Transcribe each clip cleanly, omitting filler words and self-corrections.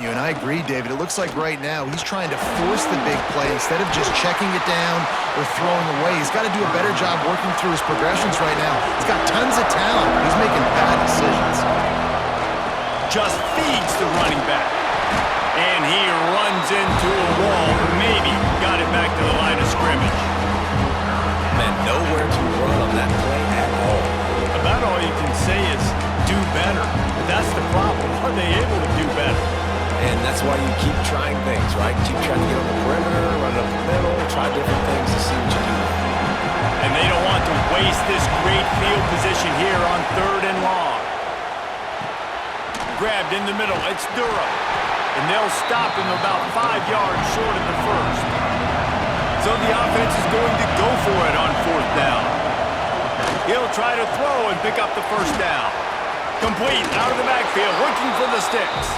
And I agree, David. It looks like right now he's trying to force the big play instead of just checking it down or throwing away. He's got to do a better job working through his progressions right now. He's got tons of talent. He's making bad decisions. Just feeds the running back. And he runs into a wall. Maybe got it back to the line of scrimmage. Man, nowhere to run on that play at all. About all you can say is do better. But that's the problem. Are they able to do better? And that's why you keep trying things, right? Keep trying to get on the perimeter, run up the middle, try different things to see what you can do. And they don't want to waste this great field position here on 3rd and long. Grabbed in the middle. It's Durham. And they'll stop him about 5 yards short of the first. So the offense is going to go for it on 4th down. He'll try to throw and pick up the first down. Complete out of the backfield, looking for the sticks.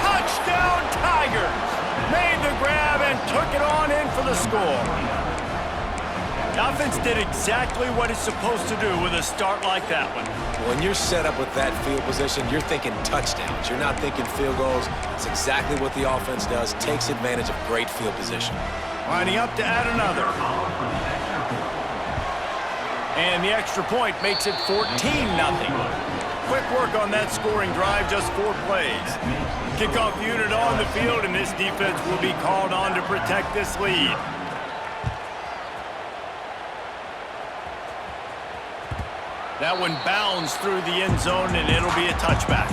Touchdown Tigers! Made the grab and took it on in for the score. The offense did exactly what it's supposed to do with a start like that one. When you're set up with that field position, you're thinking touchdowns. You're not thinking field goals. It's exactly what the offense does. Takes advantage of great field position. Lining up to add another. And the extra point makes it 14-0. Quick work on that scoring drive, just 4 plays. Kickoff unit on the field, and this defense will be called on to protect this lead. That one bounds through the end zone, and it'll be a touchback.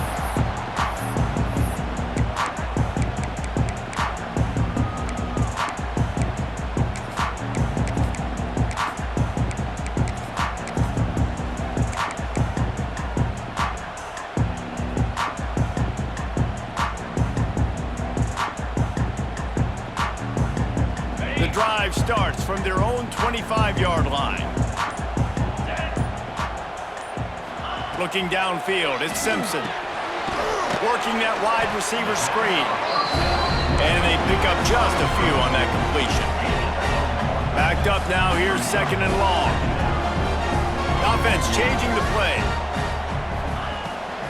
The drive starts from their own 25-yard line. Looking downfield, it's Simpson. Working that wide receiver screen. And they pick up just a few on that completion. Backed up now, here's 2nd and long. Offense changing the play.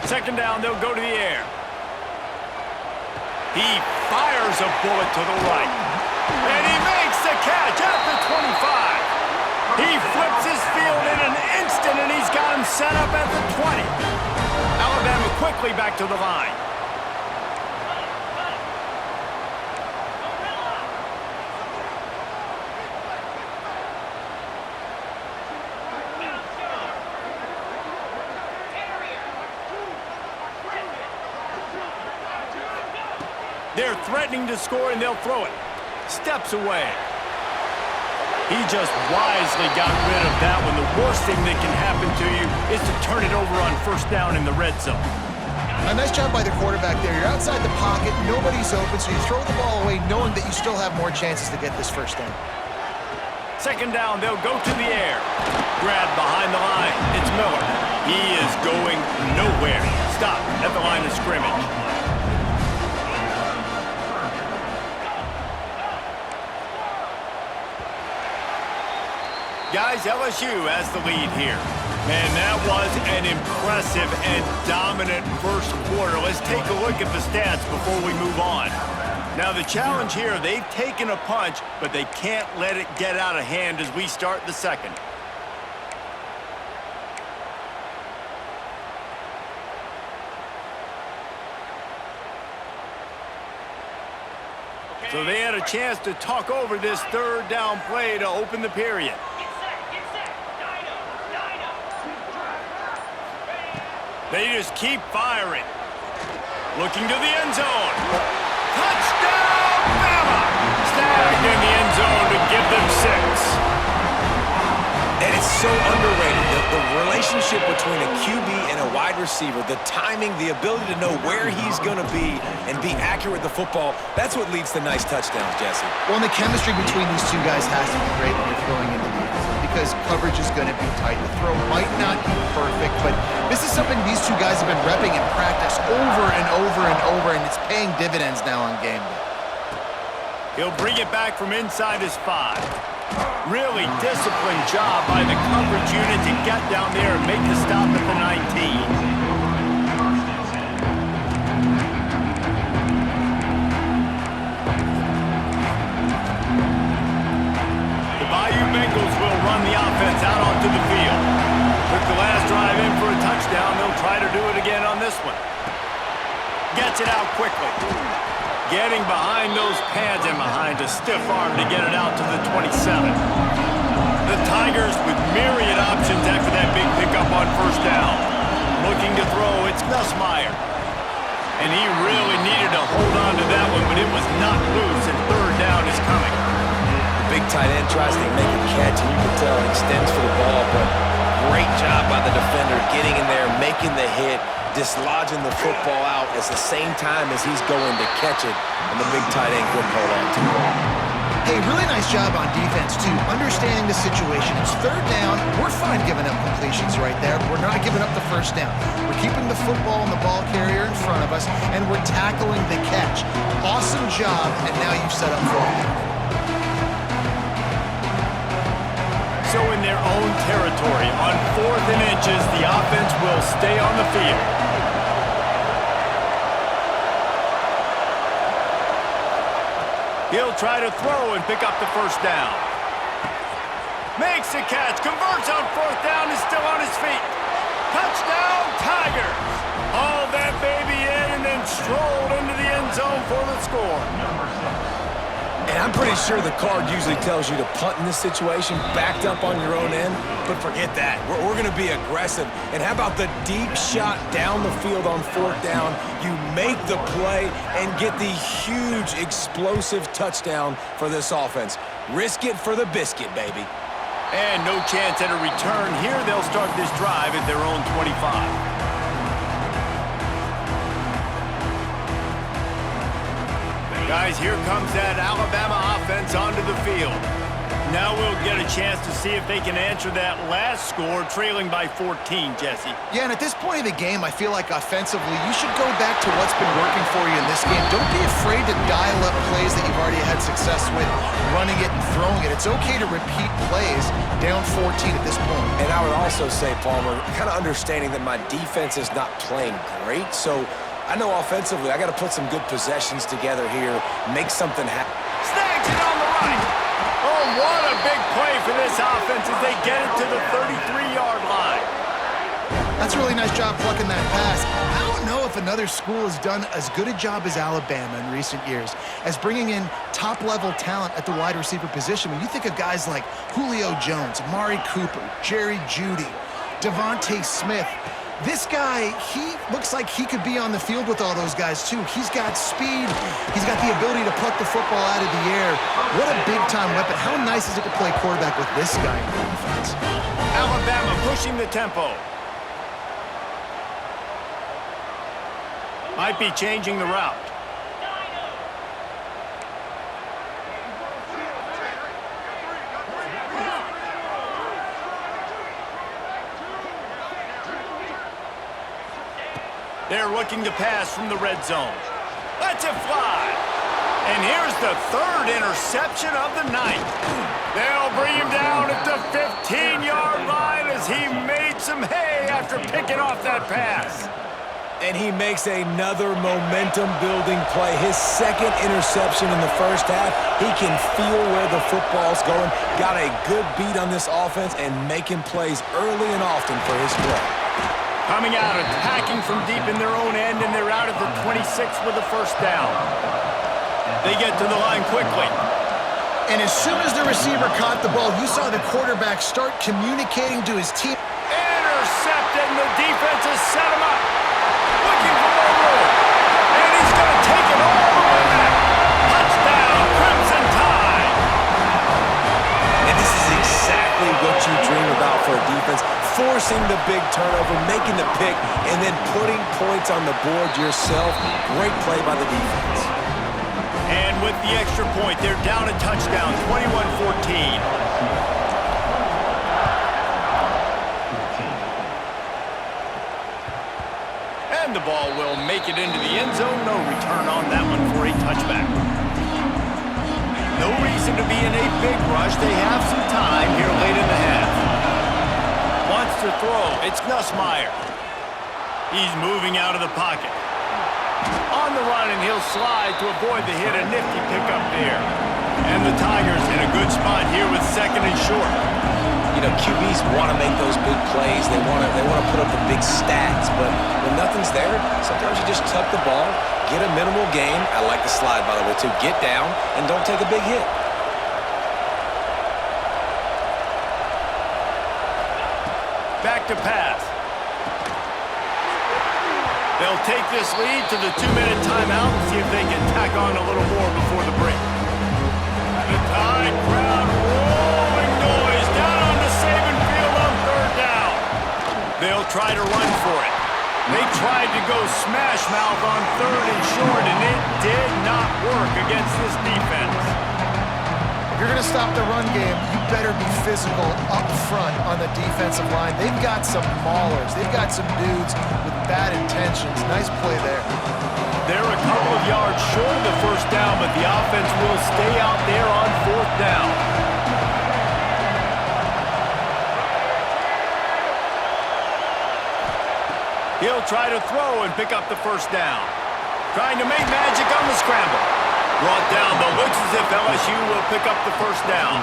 2nd down, they'll go to the air. He fires a bullet to the right. And he makes the catch at the 25. He flips his field in an instant, and he's got him set up at the 20. Alabama quickly back to the line. They're threatening to score, and they'll throw it. Steps away. He just wisely got rid of that one. The worst thing that can happen to you is to turn it over on 1st down in the red zone. A nice job by the quarterback there. You're outside the pocket, nobody's open, so you throw the ball away knowing that you still have more chances to get this 1st down. 2nd down, they'll go to the air. Grab behind the line. It's Miller. He is going nowhere. Stop at the line of scrimmage. Guys, LSU has the lead here. And that was an impressive and dominant first quarter. Let's take a look at the stats before we move on. Now, the challenge here, they've taken a punch, but they can't let it get out of hand as we start the 2nd. So they had a chance to talk over this 3rd down play to open the period. They just keep firing. Looking to the end zone. Touchdown, Bama! Snagged in the end zone to give them 6. And it's so underrated. The relationship between a QB and a wide receiver, the timing, the ability to know where he's going to be and be accurate with the football, that's what leads to nice touchdowns, Jesse. Well, and the chemistry between these two guys has to be great when you're throwing into the end zone because coverage is going to be tight. The throw might not be perfect, but this is something these two guys have been repping in practice over and over and over, and it's paying dividends now on game day. He'll bring it back from inside his 5. Really disciplined job by the coverage unit to get down there and make the stop at the 19. this one. Gets it out quickly. Getting behind those pads and behind a stiff arm to get it out to the 27. The Tigers with myriad options after that big pickup on first down. Looking to throw, it's Nussmeier. And he really needed to hold on to that one, but it was not loose, and third down is coming. The big tight end tries to make a catch, and you can tell he extends for the ball, but great job by the defender getting in there, making the hit, dislodging the football out at the same time as he's going to catch it, and the big tight end couldn't hold on to it. Hey, really nice job on defense, too, understanding the situation. It's third down. We're fine giving up completions right there. We're not giving up the first down. We're keeping the football and the ball carrier in front of us, and we're tackling the catch. Awesome job, and now you've set up fourth down. So in their own territory, on 4th and inches, the offense will stay on the field. He'll try to throw and pick up the first down. Makes the catch, converts on 4th down, is still on his feet. Touchdown, Tigers! Hauled that baby in and then strolled into the end zone for the score. And I'm pretty sure the card usually tells you to punt in this situation, backed up on your own end, but forget that. We're going to be aggressive. And how about the deep shot down the field on 4th down? You make the play and get the huge explosive touchdown for this offense. Risk it for the biscuit, baby. And no chance at a return here. They'll start this drive at their own 25. Guys, here comes that Alabama offense onto the field. Now we'll get a chance to see if they can answer that last score, trailing by 14, Jesse. Yeah, and at this point of the game, I feel like offensively, you should go back to what's been working for you in this game. Don't be afraid to dial up plays that you've already had success with, running it and throwing it. It's okay to repeat plays down 14 at this point. And I would also say, Palmer, kind of understanding that my defense is not playing great, so I know offensively I got to put some good possessions together here, make something happen. Snags it on the right. Oh, what a big play for this offense as they get it to the 33-yard line. That's a really nice job plucking that pass. I don't know if another school has done as good a job as Alabama in recent years as bringing in top-level talent at the wide receiver position. When you think of guys like Julio Jones, Amari Cooper, Jerry Jeudy, Devontae Smith, this guy, he looks like he could be on the field with all those guys, too. He's got speed. He's got the ability to pluck the football out of the air. What a big-time weapon. How nice is it to play quarterback with this guy in the defense? Alabama pushing the tempo. Might be changing the route. They're looking to pass from the red zone. Lets it fly. And here's the third interception of the night. They'll bring him down at the 15-yard line as he made some hay after picking off that pass. And he makes another momentum-building play. His second interception in the first half. He can feel where the football's going. Got a good beat on this offense and making plays early and often for his play. Coming out, attacking from deep in their own end, and they're out at the 26 with the first down. They get to the line quickly. And as soon as the receiver caught the ball, you saw the quarterback start communicating to his team. Intercepted, and the defense has set him up. Looking for more room. And he's going to take it all the way back. Touchdown, Crimson Tide. And this is exactly what you dream about for a defense. Forcing the big turnover, making the pick, and then putting points on the board yourself. Great play by the defense. And with the extra point, they're down a touchdown, 21-14. And the ball will make it into the end zone. No return on that one for a touchback. No reason to be in a big rush. They have some time here late in the half. Wants to throw. It's Nussmeier. He's moving out of the pocket. On the run, and he'll slide to avoid the hit. A nifty pickup there. And the Tigers in a good spot here with second and short. You know, QBs want to make those big plays. They want to put up the big stats. But when nothing's there, sometimes you just tuck the ball, get a minimal gain. I like the slide, by the way, too. Get down and don't take a big hit. Back to pass. They'll take this lead to the 2-minute timeout and see if they can tack on a little more before the break. The Tide crowd rolling noise down on the Saban field on 3rd down. They'll try to run for it. They tried to go smash mouth on 3rd and short, and it did not work against this defense. If you're going to stop the run game, you better be physical up front on the defensive line. They've got some maulers. They've got some dudes with bad intentions. Nice play there. They're a couple of yards short of the 1st down, but the offense will stay out there on 4th down. He'll try to throw and pick up the 1st down. Trying to make magic on the scramble. Brought down, but looks as if LSU will pick up the 1st down.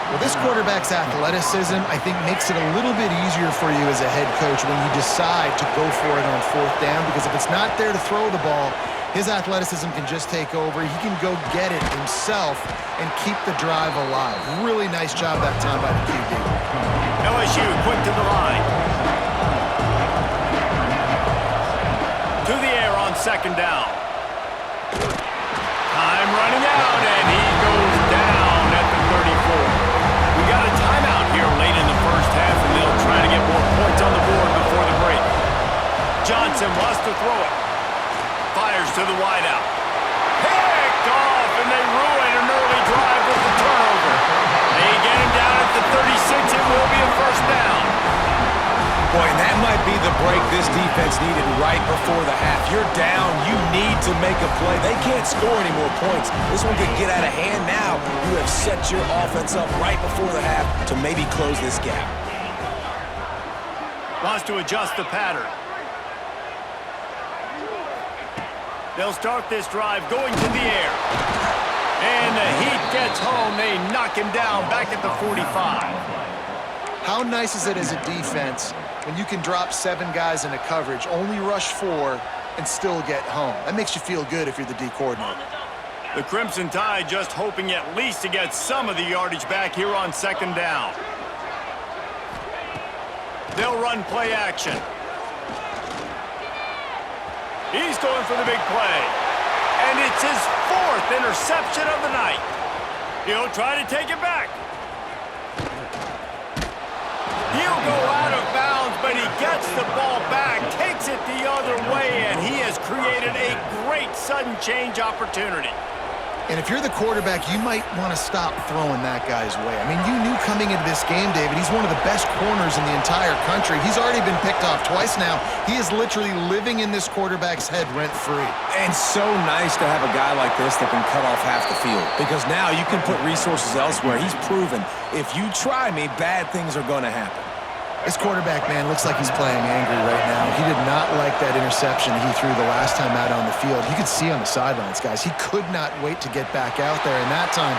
Well, this quarterback's athleticism, I think, makes it a little bit easier for you as a head coach when you decide to go for it on 4th down, because if it's not there to throw the ball, his athleticism can just take over. He can go get it himself and keep the drive alive. Really nice job that time by the QB. LSU quick to the line. To the air on 2nd down. Time running out, and he goes down at the 34. We got a timeout here late in the 1st half, and they'll try to get more points on the board before the break. Johnson wants to throw it. Fires to the wideout. Picked off, and they ruin an early drive with the turnover. They get him down at the 36. It will be a 1st down. Boy, and that might be the break this defense needed right before the half. You're down. You need to make a play. They can't score any more points. This one could get out of hand now. You have set your offense up right before the half to maybe close this gap. Wants to adjust the pattern. They'll start this drive going to the air. And the Heat gets home. They knock him down back at the 45. How nice is it as a defense when you can drop 7 guys into coverage, only rush 4, and still get home? That makes you feel good if you're the D coordinator. The Crimson Tide just hoping at least to get some of the yardage back here on 2nd down. They'll run play action. He's going for the big play. And it's his 4th interception of the night. He'll try to take it back. He'll go out of bounds, but he gets the ball back, takes it the other way, and he has created a great sudden change opportunity. And if you're the quarterback, you might want to stop throwing that guy's way. I mean, you knew coming into this game, David, he's one of the best corners in the entire country. He's already been picked off twice now. He is literally living in this quarterback's head rent-free. And so nice to have a guy like this that can cut off half the field, because now you can put resources elsewhere. He's proven if you try me, bad things are going to happen. This quarterback, man, looks like he's playing angry right now. He did not like that interception he threw the last time out on the field. You could see on the sidelines, guys. He could not wait to get back out there. And that time,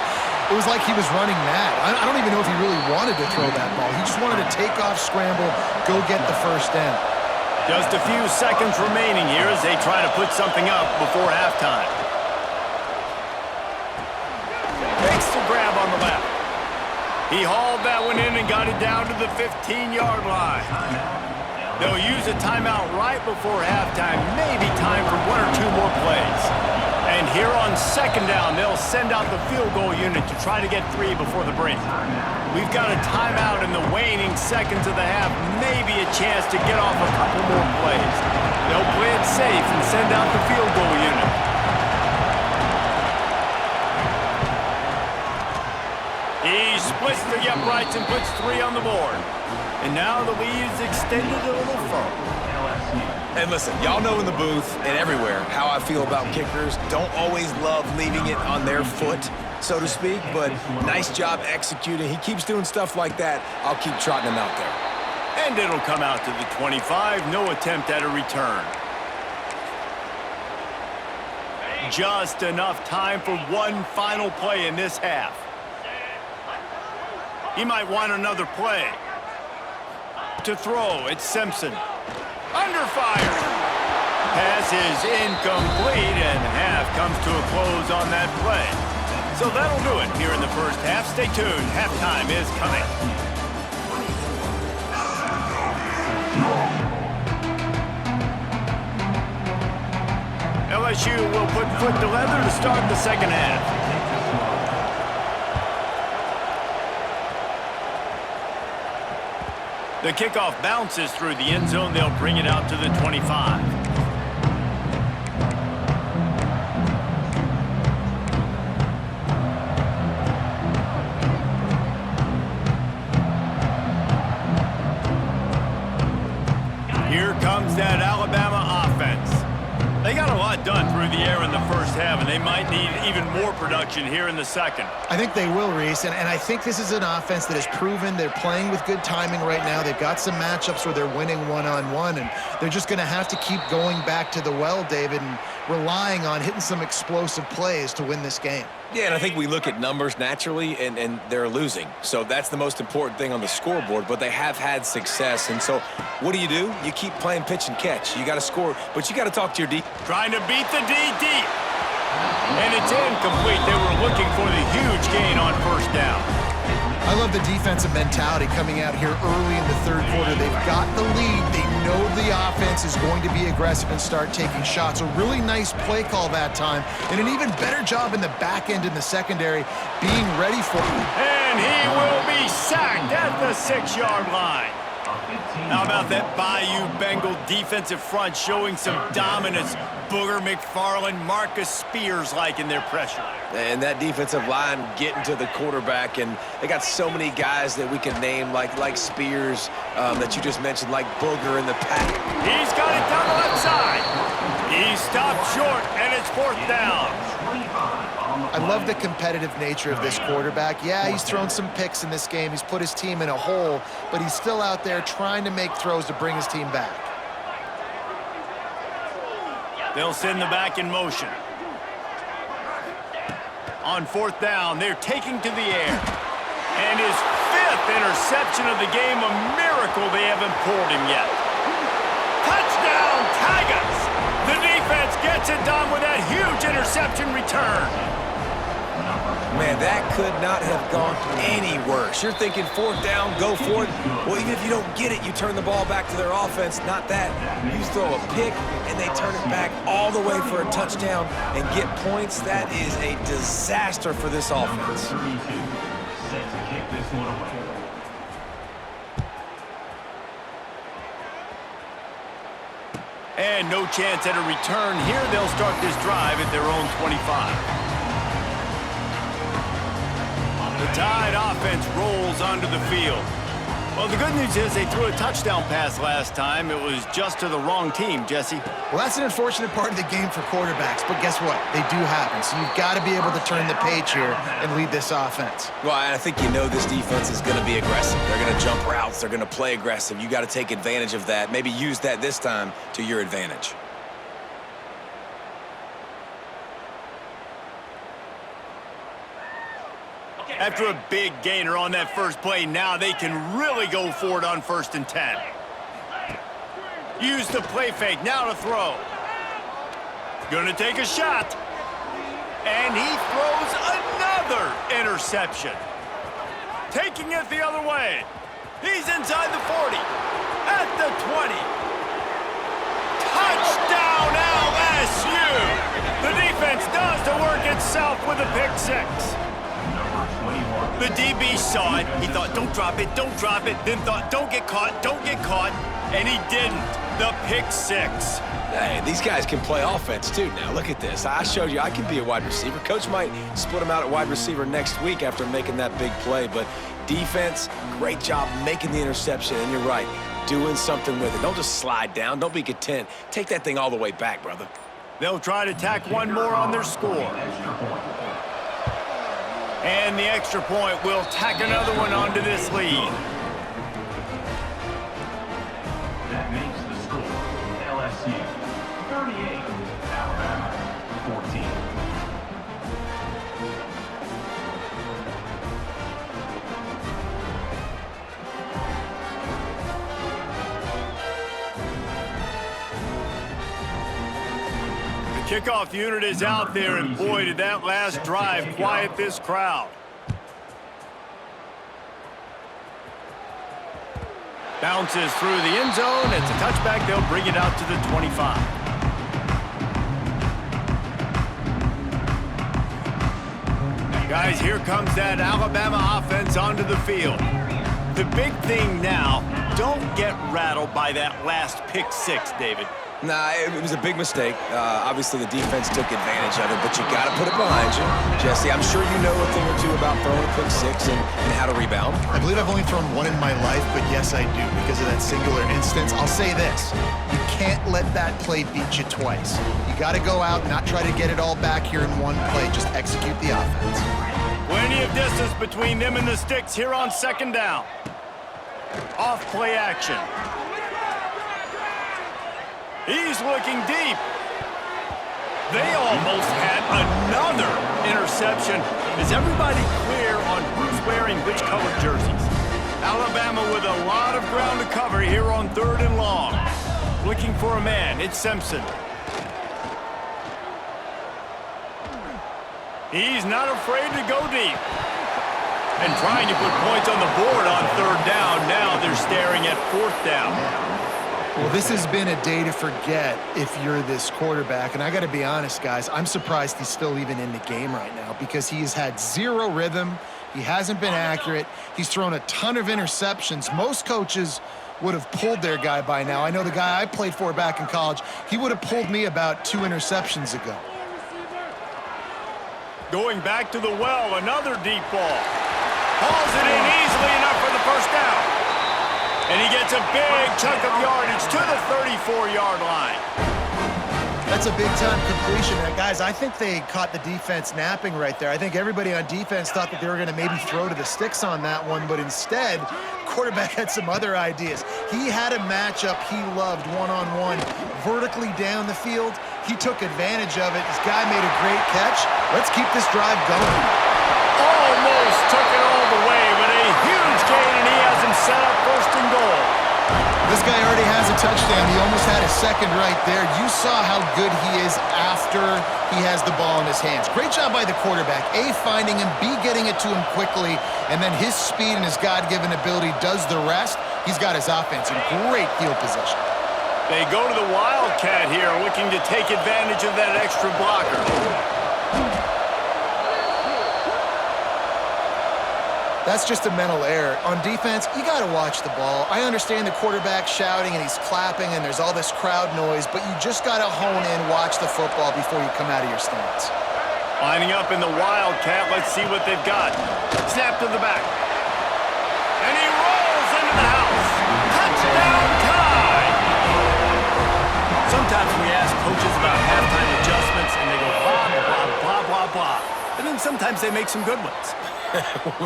it was like he was running mad. I don't even know if he really wanted to throw that ball. He just wanted to take off, scramble, go get the 1st down. Just a few seconds remaining here as they try to put something up before halftime. Makes the grab on the left. He hauled that one in and got it down to the 15-yard line. They'll use a timeout right before halftime. Maybe time for 1 or 2 more plays. And here on 2nd down, they'll send out the field goal unit to try to get 3 before the break. We've got a timeout in the waning seconds of the half. Maybe a chance to get off a couple more plays. They'll play it safe and send out the field goal unit. He splits the uprights and puts 3 on the board. And now the lead is extended a little further. And listen, y'all know in the booth and everywhere how I feel about kickers. Don't always love leaving it on their foot, so to speak, but nice job executing. He keeps doing stuff like that. I'll keep trotting him out there. And it'll come out to the 25. No attempt at a return. Just enough time for one final play in this half. He might want another play. To throw, it's Simpson. Under fire. Pass is incomplete, and half comes to a close on that play. So that'll do it here in the first half. Stay tuned. Halftime is coming. LSU will put foot to leather to start the second half. The kickoff bounces through the end zone. They'll bring it out to the 25. Here comes that Alabama offense. They got a lot done through the air in the first half, and they might need even more production here in the second. I think they will, Reese, and I think this is an offense that has proven they're playing with good timing right now. They've got some matchups where they're winning one-on-one, and they're just going to have to keep going back to the well, David, and relying on hitting some explosive plays to win this game. Yeah, and I think we look at numbers naturally, and they're losing. So that's the most important thing on the scoreboard, but they have had success. And so what do? You keep playing pitch and catch. You got to score, but you got to talk to your D. Trying to beat the D deep. And it's incomplete. They were looking for the huge gain on first down. I love the defensive mentality coming out here early in the third quarter. They've got the lead. They know the offense is going to be aggressive and start taking shots. A really nice play call that time, and an even better job in the back end in the secondary being ready for it. And he will be sacked at the 6-yard line. How about that Bayou Bengal defensive front showing some dominance? Booger McFarland, Marcus Spears-like in their pressure. And that defensive line getting to the quarterback, and they got so many guys that we can name, like Spears, that you just mentioned, like Booger in the pack. He's got it down the left side. He stopped short, and it's fourth down. I love the competitive nature of this quarterback. Yeah, he's thrown some picks in this game. He's put his team in a hole, but he's still out there trying to make throws to bring his team back. They'll send the back in motion. On fourth down, they're taking to the air. And his 5th interception of the game, a miracle they haven't pulled him yet. Touchdown, Tigers! The defense gets it done with that huge interception return. Man, that could not have gone any worse. You're thinking fourth down, go for it. Well, even if you don't get it, you turn the ball back to their offense. Not that. You throw a pick, and they turn it back all the way for a touchdown and get points. That is a disaster for this offense. And no chance at a return here. They'll start this drive at their own 25. The Tide offense rolls onto the field. Well, the good news is they threw a touchdown pass last time. It was just to the wrong team, Jesse. Well, that's an unfortunate part of the game for quarterbacks, but guess what? They do happen, so you've got to be able to turn the page here and lead this offense. Well, I think you know this defense is going to be aggressive. They're going to jump routes. They're going to play aggressive. You got to take advantage of that. Maybe use that this time to your advantage. After a big gainer on that first play, now they can really go for it on 1st and 10. Use the play fake, now to throw. Gonna take a shot. And he throws another interception. Taking it the other way. He's inside the 40. At the 20. Touchdown LSU! The defense does the work itself with a pick 6. The DB saw it. He thought, don't drop it, don't drop it. Then thought, don't get caught. And he didn't. The pick 6. Hey, these guys can play offense, too. Now, look at this. I showed you I can be a wide receiver. Coach might split him out at wide receiver next week after making that big play. But defense, great job making the interception. And you're right, doing something with it. Don't just slide down. Don't be content. Take that thing all the way back, brother. They'll try to tack one more on their score. And the extra point will tack another one onto this lead. That makes the score LSU 38, Alabama 14. Kickoff unit is out there, and boy, did that last drive quiet this crowd. Bounces through the end zone. It's a touchback. They'll bring it out to the 25. Guys, here comes that Alabama offense onto the field. The big thing now, don't get rattled by that last pick six, David. Nah, it was a big mistake. Obviously, the defense took advantage of it, but you got to put it behind you. Jesse, I'm sure you know a thing or two about throwing a pick six and how to rebound. I believe I've only thrown one in my life, but yes, I do because of that singular instance. I'll say this. You can't let that play beat you twice. You got to go out and not try to get it all back here in one play. Just execute the offense. Plenty of distance between them and the sticks here on second down. Off play action. He's looking deep. They almost had another interception. Is everybody clear on who's wearing which colored jerseys? Alabama with a lot of ground to cover here on 3rd and long. Looking for a man. It's Simpson. He's not afraid to go deep. And trying to put points on the board on 3rd down. Now they're staring at 4th down. Well, this has been a day to forget if you're this quarterback. And I got to be honest, guys, I'm surprised he's still even in the game right now because he has had zero rhythm. He hasn't been accurate. He's thrown a ton of interceptions. Most coaches would have pulled their guy by now. I know the guy I played for back in college, he would have pulled me about 2 interceptions ago. Going back to the well, another deep ball. Hauls it in easily enough for the first down. And he gets a big chunk of yardage to the 34-yard line. That's a big-time completion. Guys, I think they caught the defense napping right there. I think everybody on defense thought that they were going to maybe throw to the sticks on that one, but instead, quarterback had some other ideas. He had a matchup he loved one-on-one, vertically down the field. He took advantage of it. This guy made a great catch. Let's keep this drive going. Almost took it all the way, but a huge gain, and he has him set up 1st and goal. This guy already has a touchdown. He almost had a second right there. You saw how good he is after he has the ball in his hands. Great job by the quarterback. A, finding him, B, getting it to him quickly, and then his speed and his God-given ability does the rest. He's got his offense in great field position. They go to the Wildcat here, looking to take advantage of that extra blocker. That's just a mental error. On defense, you got to watch the ball. I understand the quarterback shouting and he's clapping and there's all this crowd noise, but you just got to hone in, watch the football before you come out of your stance. Lining up in the Wildcat, let's see what they've got. Snap to the back. And he rolls into the house. Touchdown tie! Sometimes we ask coaches about halftime adjustments and they go blah, blah, blah, blah, blah. And then sometimes they make some good ones.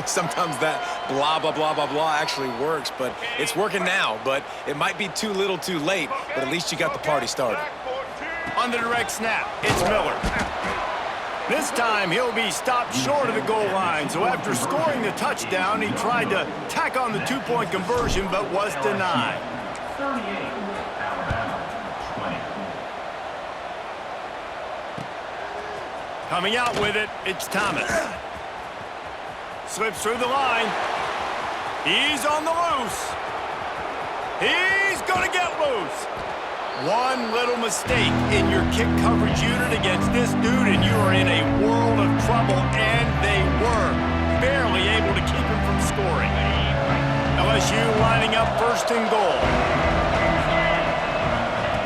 Sometimes that blah, blah, blah, blah, blah actually works, but it's working now. But it might be too little too late, but at least you got the party started. On the direct snap, it's Miller. This time, he'll be stopped short of the goal line. So after scoring the touchdown, he tried to tack on the 2-point conversion, but was denied. 38, Alabama, 20. Coming out with it, it's Thomas. Slips through the line. He's on the loose. He's going to get loose. One little mistake in your kick coverage unit against this dude, and you are in a world of trouble, and they were barely able to keep him from scoring. LSU lining up 1st and goal.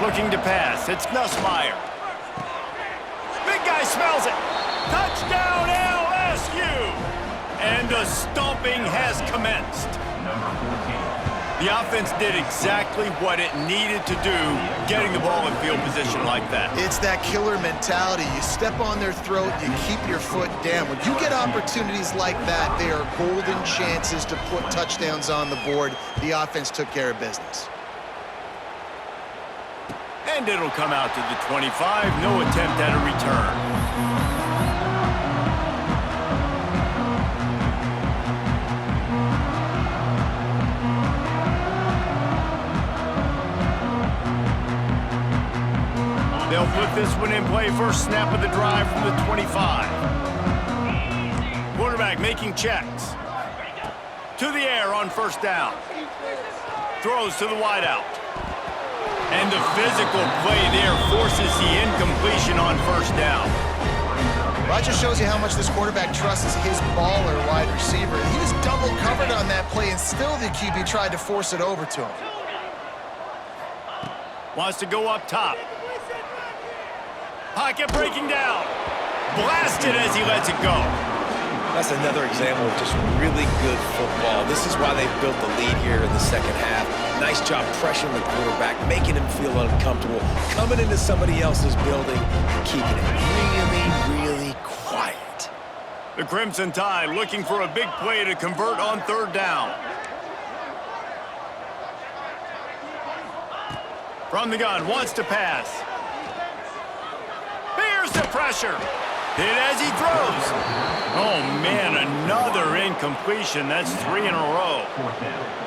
Looking to pass. It's Nussmeier. Big guy smells it. Touchdown, LSU! And the stomping has commenced. The offense did exactly what it needed to do, getting the ball in field position like that. It's that killer mentality. You step on their throat, you keep your foot down. When you get opportunities like that, they are golden chances to put touchdowns on the board. The offense took care of business. And it'll come out to the 25. No attempt at a return. They'll put this one in play. First snap of the drive from the 25. Quarterback making checks. To the air on first down. Throws to the wideout. And the physical play there forces the incompletion on first down. That just shows you how much this quarterback trusts his baller wide receiver. He was double covered on that play, and still the QB tried to force it over to him. Wants to go up top. Pocket breaking down. Blasted as he lets it go. That's another example of just really good football. This is why they've built the lead here in the second half. Nice job pressuring the quarterback, making him feel uncomfortable, coming into somebody else's building, and keeping it really, really quiet. The Crimson Tide looking for a big play to convert on third down. From the gun, wants to pass. Here's the pressure. Hit as he throws. Oh, man, another incompletion. That's 3 in a row.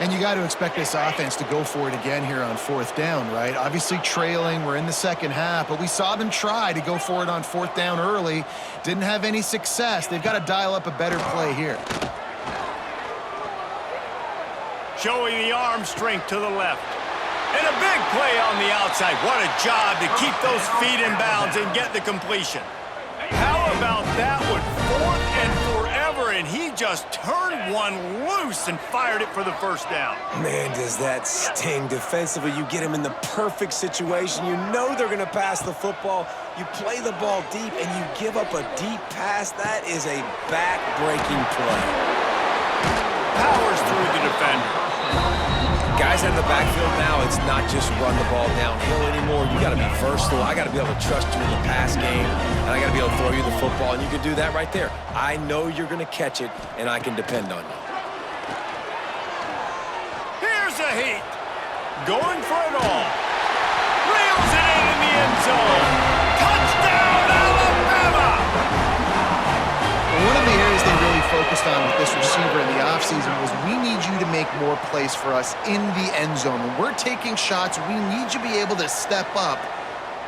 And you got to expect this offense to go for it again here on fourth down, right? Obviously trailing, we're in the second half, but we saw them try to go for it on fourth down early. Didn't have any success. They've got to dial up a better play here. Showing the arm strength to the left. And a big play on the outside. What a job to keep those feet in bounds and get the completion. How about that one? 4th and forever, and he just turned one loose and fired it for the first down. Man, does that sting. Defensively, you get him in the perfect situation. You know they're going to pass the football. You play the ball deep, and you give up a deep pass. That is a back-breaking play. Powers through the defender. Guys in the backfield now, it's not just run the ball downhill anymore. You got to be versatile. I got to be able to trust you in the pass game, and I got to be able to throw you the football, and you can do that right there. I know you're going to catch it, and I can depend on you. Here's a heat. Going for it all. Reels it in the end zone. Touchdown, Alabama! One of the areas they really focused on with this receiver in the offseason was we need you to make more plays for us in the end zone. When we're taking shots, we need you to be able to step up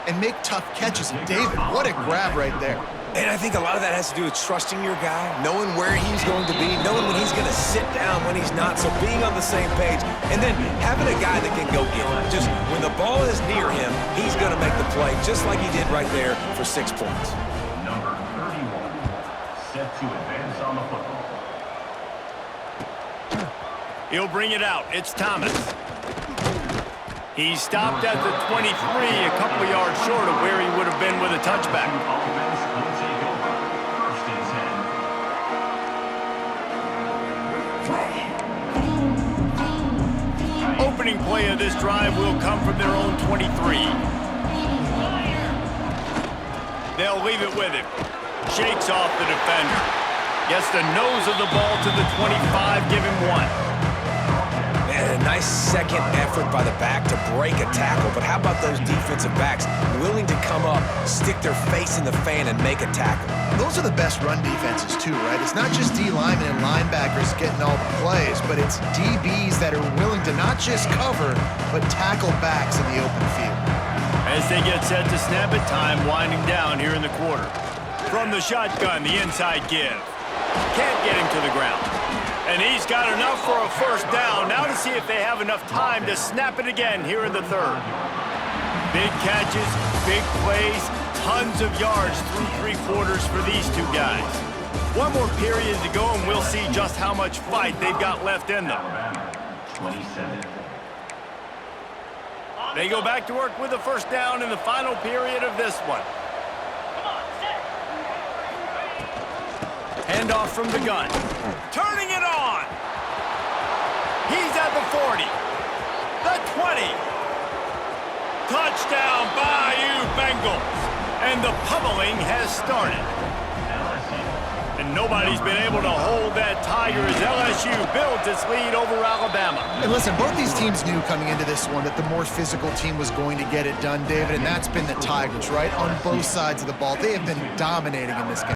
and make tough catches. And David, what a grab right there. And I think a lot of that has to do with trusting your guy, knowing where he's going to be, knowing when he's going to sit down, when he's not, so being on the same page, and then having a guy that can go get it. Just when the ball is near him, he's going to make the play, just like he did right there for 6 points. Number 31, set to advance on the football. He'll bring it out. It's Thomas. He stopped at the 23, a couple of yards short of where he would have been with a touchback. Offense will take over. 1st and 10. Opening play of this drive will come from their own 23. They'll leave it with him. Shakes off the defender. Gets the nose of the ball to the 25, give him 1. And a nice second effort by the back to break a tackle. But how about those defensive backs willing to come up, stick their face in the fan, and make a tackle? Those are the best run defenses too, right? It's not just D linemen and linebackers getting all the plays, but it's DBs that are willing to not just cover, but tackle backs in the open field. As they get set to snap it, time winding down here in the quarter. From the shotgun, the inside give. Can't get him to the ground. And he's got enough for a first down. Now to see if they have enough time to snap it again here in the third. Big catches, big plays, tons of yards through 3 quarters for these two guys. One more period to go, and we'll see just how much fight they've got left in them. 27. They go back to work with a first down in the final period of this one. Handoff from the gun. Turning it on. He's at the 40. The 20. Touchdown, Bayou Bengals. And the pummeling has started. And nobody's been able to hold that Tiger as LSU builds its lead over Alabama. And listen, both these teams knew coming into this one that the more physical team was going to get it done, David, and that's been the Tigers, right? On both sides of the ball. They have been dominating in this game.